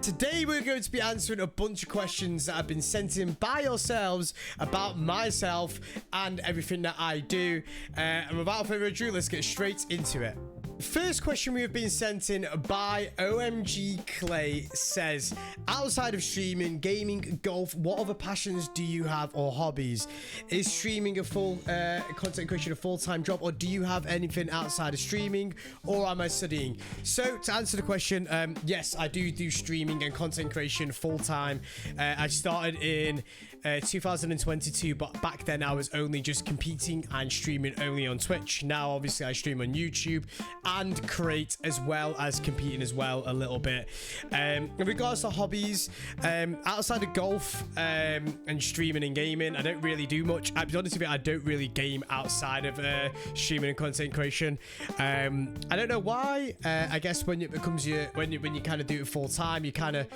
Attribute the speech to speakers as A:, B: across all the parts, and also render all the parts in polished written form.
A: Today we're going to be answering a bunch of questions that have been sent in by yourselves about myself and everything that I do. And without further ado, let's get straight into it. First question we have been sent in by 𝗖𝗱𝗙𝗙𝗙 says, outside of streaming, gaming, golf, what other passions do you have or hobbies? Is streaming a full content creation a full-time job, or do you have anything outside of streaming, or am I studying? So to answer the question, yes, I do streaming and content creation full-time. I started in 2022, but back then I was only just competing and streaming only on Twitch. Now obviously I stream on YouTube and create as well as competing as well a little bit. In regards to hobbies, outside of golf and streaming and gaming, I don't really do much. I'll be honest with you, I don't really game outside of streaming and content creation. I don't know why. I guess when it becomes when you kind of do it full time, you kind of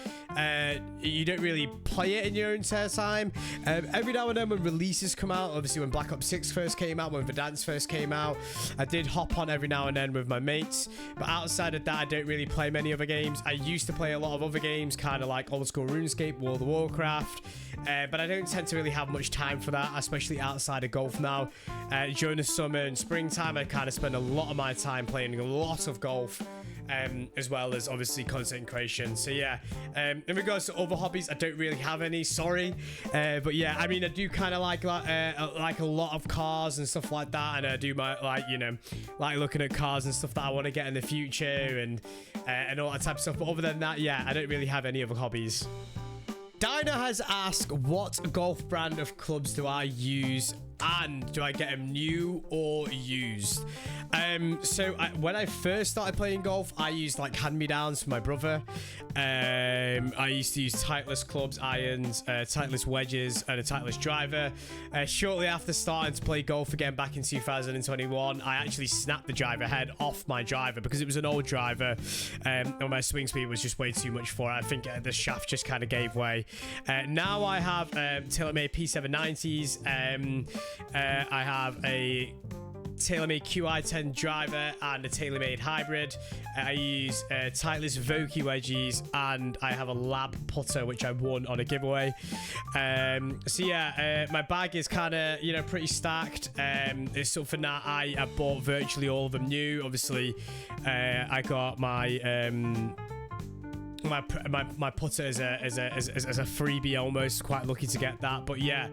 A: you don't really play it in your own spare time. Every now and then when releases come out, obviously when Black Ops 6 first came out, when Verdansk first came out, I did hop on every now and then with my mates, but outside of that I don't really play many other games. I used to play a lot of other games, kind of like old school RuneScape, World of Warcraft, but I don't tend to really have much time for that, especially outside of golf now. During the summer and springtime I kind of spend a lot of my time playing a lot of golf, as well as obviously content creation. So yeah, in regards to other hobbies, I don't really have any, sorry, but yeah, I mean I do kind of like a lot of cars and stuff like that, and I do my like looking at cars and stuff that I want to get in the future and all that type of stuff. But other than that, yeah, I don't really have any other hobbies. Dinah has asked, what golf brand of clubs do I use, and do I get them new or used? So when I first started playing golf, I used like hand-me-downs for my brother. I used to use Titleist clubs, irons, Titleist wedges, and a Titleist driver. Shortly after starting to play golf again back in 2021, I actually snapped the driver head off my driver because it was an old driver, and my swing speed was just way too much for it. I think the shaft just kind of gave way. Now I have TaylorMade P790s. I have a TaylorMade QI10 driver and a TaylorMade hybrid. I use Titleist Vokey wedges, and I have a lab putter which I won on a giveaway. So yeah, my bag is kind of pretty stacked. It's something that I bought virtually all of them new. Obviously, I got my my putter as a freebie almost. Quite lucky to get that, but yeah.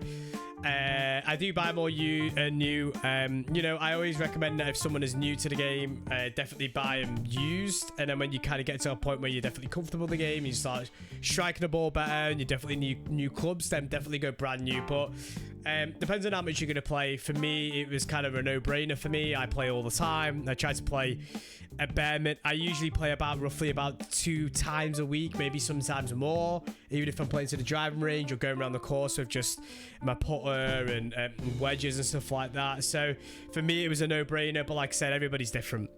A: I do buy more new. I always recommend that if someone is new to the game, definitely buy them used. And then when you kind of get to a point where you're definitely comfortable with the game, you start striking the ball better, and you definitely need new clubs, then definitely go brand new. But depends on how much you're going to play. For me, it was kind of a no-brainer for me. I play all the time. I try to play a bare minute. I usually play roughly about 2 times a week, maybe sometimes more, even if I'm playing to the driving range or going around the course with just my putter and wedges and stuff like that. So for me, it was a no-brainer, but like I said, everybody's different.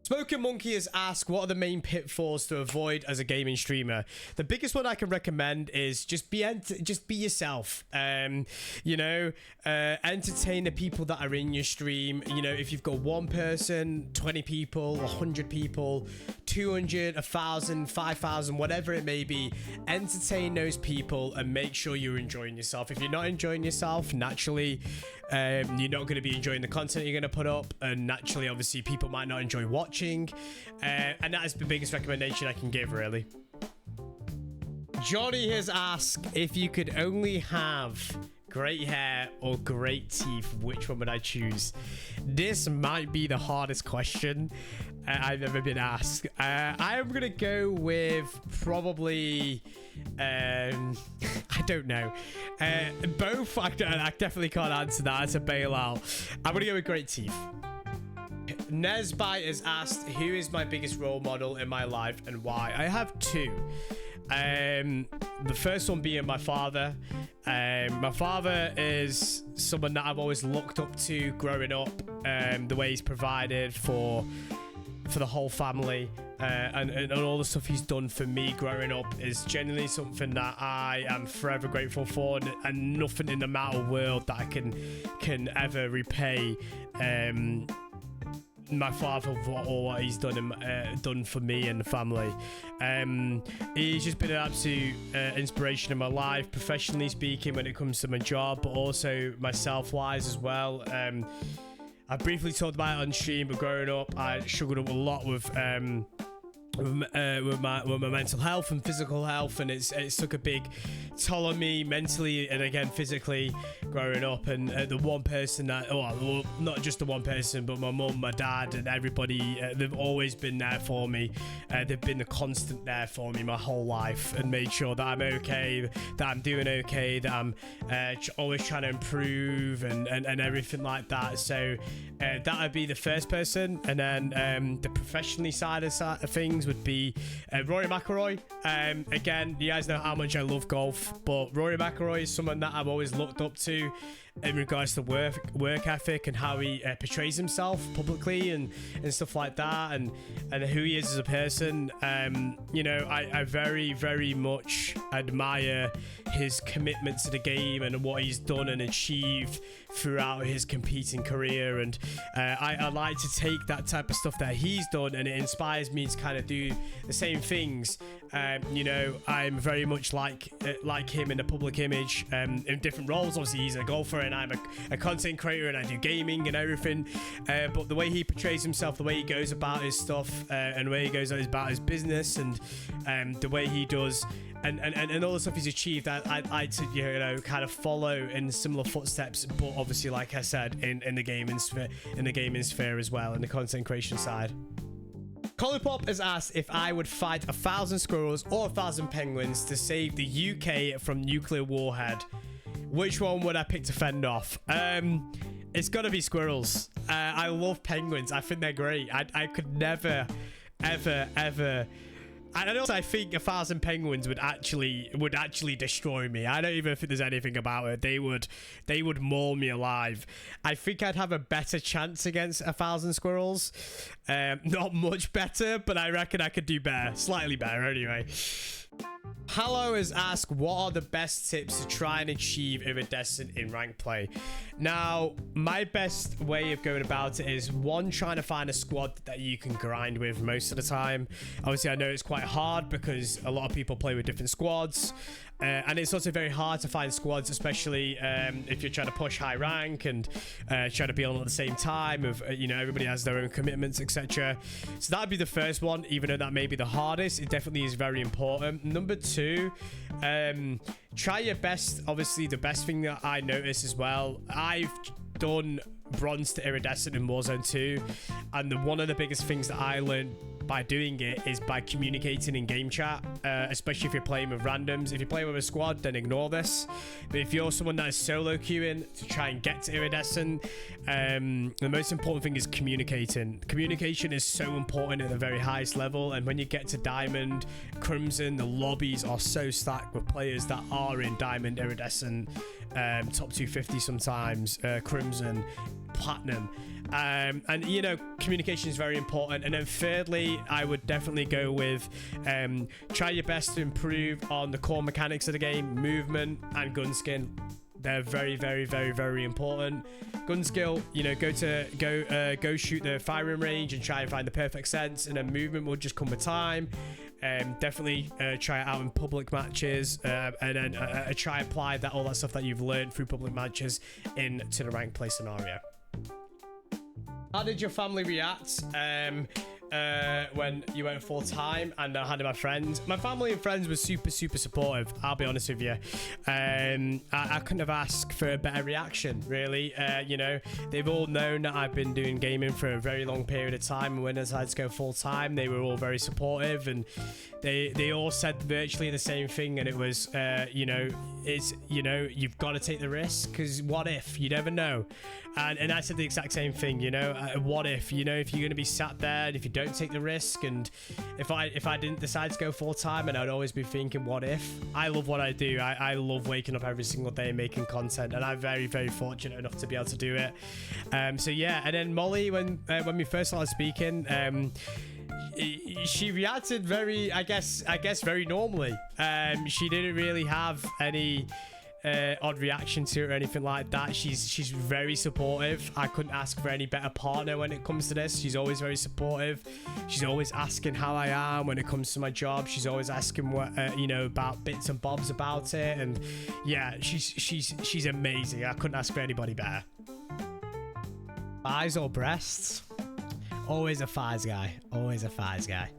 A: Smoking Monkey has asked, what are the main pitfalls to avoid as a gaming streamer? The biggest one I can recommend is just be yourself. Entertain the people that are in your stream. If you've got 1 person, 20 people, 100 people, 200, 1,000, 5,000, whatever it may be, entertain those people and make sure you're enjoying yourself. If you're not enjoying yourself, naturally, you're not going to be enjoying the content you're going to put up, and naturally, obviously, people might not enjoy watching. And that is the biggest recommendation I can give, really. Johnny has asked, if you could only have great hair or great teeth, which one would I choose? This might be the hardest question I've ever been asked. I am gonna go with probably I don't know, both. I definitely can't answer that. It's a bailout. I'm gonna go with great teeth. Nesby has asked, who is my biggest role model in my life and why? I have 2. The first one being my father. My father is someone that I've always looked up to growing up. The way he's provided for the whole family, and all the stuff he's done for me growing up is genuinely something that I am forever grateful for, and nothing in the mortal world that I can ever repay my father for what he's done for me and the family. He's just been an absolute inspiration in my life, professionally speaking, when it comes to my job, but also myself wise as well. I briefly talked about it on stream, but growing up I struggled a lot with my mental health and physical health, and it's took a big toll on me mentally and again physically growing up. And the one person that, well, not just the one person, but my mum, my dad, and everybody, they've always been there for me. They've been the constant there for me my whole life, and made sure that I'm okay, that I'm doing okay, that I'm always trying to improve and everything like that. So that would be the first person. And then the professionally side of things would be Rory McIlroy. Again, you guys know how much I love golf, but Rory McIlroy is someone that I've always looked up to in regards to work ethic and how he portrays himself publicly and stuff like that, and who he is as a person. You know, I very much admire his commitment to the game and what he's done and achieved throughout his competing career. And I like to take that type of stuff that he's done, and it inspires me to kind of do the same things. You know, I'm very much like him in the public image, in different roles. Obviously, he's a golfer and I'm a content creator, and I do gaming and everything. But the way he portrays himself, the way he goes about his stuff, and the way he goes about his business, and the way he does, and all the stuff he's achieved, I'd like to, you know, kind of follow in similar footsteps. But obviously, like I said, in the gaming sphere as well, in the content creation side. Collipop has asked if I would fight 1,000 squirrels or 1,000 penguins to save the UK from nuclear warhead. Which one would I pick to fend off? It's got to be squirrels. I love penguins. I think they're great. I could never, ever. And also, I think 1,000 penguins would actually destroy me. I don't even think there's anything about it. They would maul me alive. I think I'd have a better chance against 1,000 squirrels. Not much better, but I reckon I could do better. Slightly better, anyway. Hallow has asked, what are the best tips to try and achieve iridescent in rank play? Now, my best way of going about it is, one, trying to find a squad that you can grind with most of the time. Obviously, I know it's quite hard because a lot of people play with different squads. And it's also very hard to find squads, especially if you're trying to push high rank and trying to be on at the same time. You know, everybody has their own commitments, etc. So that'd be the first one, even though that may be the hardest. It definitely is very important. Number two, try your best. Obviously, the best thing that I notice as well, I've done bronze to iridescent in Warzone 2, and one of the biggest things that I learned by doing it is by communicating in game chat, especially if you're playing with randoms. If you're playing with a squad, then ignore this. But if you're someone that is solo queuing to try and get to iridescent, the most important thing is communicating. Communication is so important at the very highest level, and when you get to diamond, crimson, the lobbies are so stacked with players that are in diamond, iridescent, top 250 sometimes, crimson, platinum. And you know, communication is very important. And then thirdly, I would definitely go with try your best to improve on the core mechanics of the game, movement and gun skin. They're very important. Gun skill, you know, go shoot the firing range and try and find the perfect sense, and then movement will just come with time. Definitely try it out in public matches, and then try apply all that stuff that you've learned through public matches into the rank play scenario. How did your family react when you went full time and I had my friends? My family and friends were super supportive, I'll be honest with you. I couldn't have asked for a better reaction, really. You know, they've all known that I've been doing gaming for a very long period of time, and when I decided to go full time, they were all very supportive, and they all said virtually the same thing. And it was, you know, you've got to take the risk, because what if? You never know. And I said the exact same thing, you know. What if, you know, if you're going to be sat there and if you don't take the risk, and if I didn't decide to go full time, and I'd always be thinking, what if? I love what I do. I love waking up every single day making content, and I'm very very enough to be able to do it. So yeah. And then Molly, when we first started speaking, she reacted very, I guess very normally. She didn't really have any odd reaction to it or anything like that. She's very supportive. I couldn't ask for any better partner when it comes to this. She's always very supportive. She's always asking how I am when it comes to my job. She's always asking what you know, about bits and bobs about it. And yeah, she's amazing. I couldn't ask for anybody better. Thighs or breasts? Always a thighs guy. Always a thighs guy.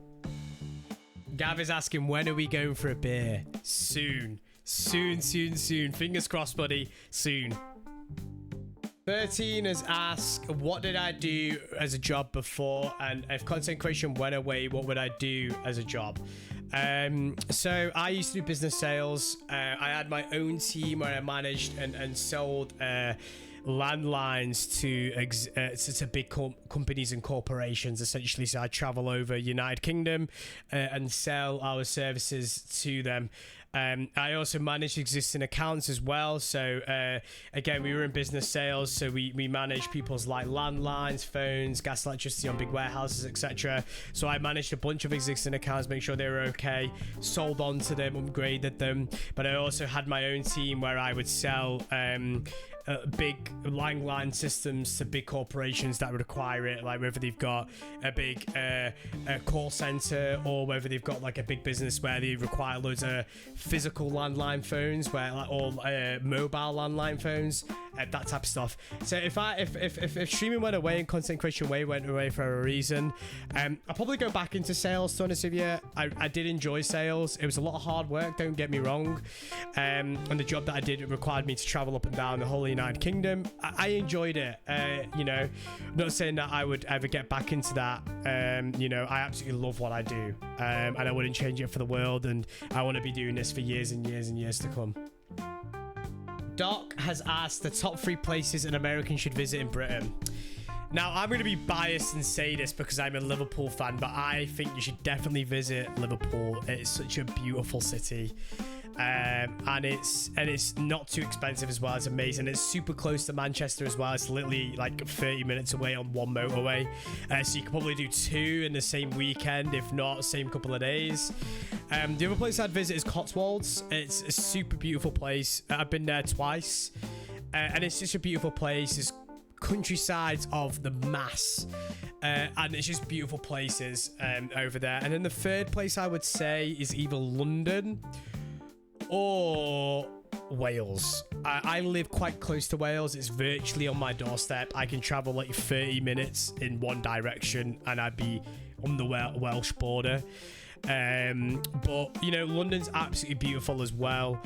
A: Gav is asking, when are we going for a beer? Soon. Soon. Fingers crossed, buddy. Soon. 13 has asked, what did I do as a job before? And if content creation went away, what would I do as a job? So I used to do business sales. I had my own team where I managed and sold landlines to big companies and corporations, essentially. So I travel over United Kingdom and sell our services to them. I also manage existing accounts as well. So again, we were in business sales, so we manage people's like landlines, phones, gas, electricity on big warehouses, etc. So I managed a bunch of existing accounts, make sure they were okay, sold on to them, upgraded them. But I also had my own team where I would sell big landline systems to big corporations that would require it, like whether they've got a big call center or whether they've got like a big business where they require loads of physical landline phones, where like all mobile landline phones, that type of stuff. So if streaming went away and content creation went away for a reason, I'll probably go back into sales, to be honest with you. I did enjoy sales. It was a lot of hard work, don't get me wrong, and the job that I did, it required me to travel up and down the whole United Kingdom. I enjoyed it. You know, not saying that I would ever get back into that. You know, I absolutely love what I do, and I wouldn't change it for the world, and I want to be doing this for years and years and years to come. Doc has asked the top 3 places an American should visit in Britain. Now, I'm going to be biased and say this because I'm a Liverpool fan, but I think you should definitely visit Liverpool. It's such a beautiful city. And it's not too expensive as well. It's amazing. It's super close to Manchester as well. It's literally like 30 minutes away on one motorway. So you can probably do 2 in the same weekend, if not same couple of days. The other place I'd visit is Cotswolds. It's a super beautiful place. I've been there twice. And it's just a beautiful place. It's countrysides of the mass. And it's just beautiful places over there. And then the third place I would say is either London or Wales. I live quite close to Wales. It's virtually on my doorstep. I can travel like 30 minutes in one direction and I'd be on the Welsh border. But you know, London's absolutely beautiful as well.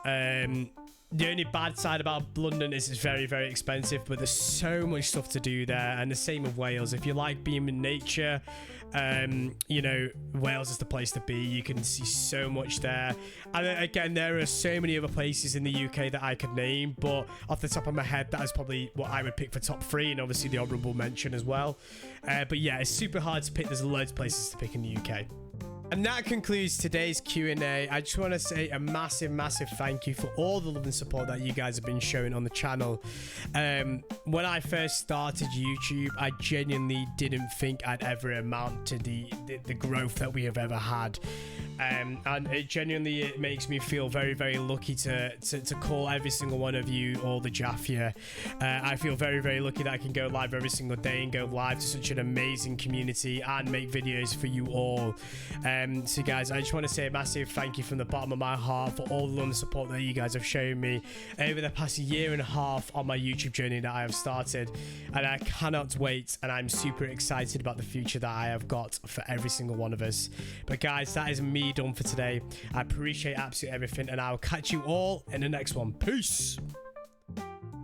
A: The only bad side about London is it's very, very expensive, but there's so much stuff to do there. And the same with Wales. If you like being in nature, you know, Wales is the place to be. You can see so much there. And again, there are so many other places in the UK that I could name, but off the top of my head, that is probably what I would pick for top 3, and obviously the honourable mention as well. But yeah, it's super hard to pick. There's loads of places to pick in the UK. And that concludes today's Q&A. I just want to say a massive, massive thank you for all the love and support that you guys have been showing on the channel. When I first started YouTube, I genuinely didn't think I'd ever amount to the growth that we have ever had. And it makes me feel very, very lucky to call every single one of you all the Jaff here. I feel very, very lucky that I can go live every single day and go live to such an amazing community and make videos for you all. So guys, I just want to say a massive thank you from the bottom of my heart for all the love and support that you guys have shown me over the past 1.5 years on my YouTube journey that I have started, and I cannot wait, and I'm super excited about the future that I have got for every single one of us. But guys, that is me done for today. I appreciate absolutely everything, and I'll catch you all in the next one. Peace.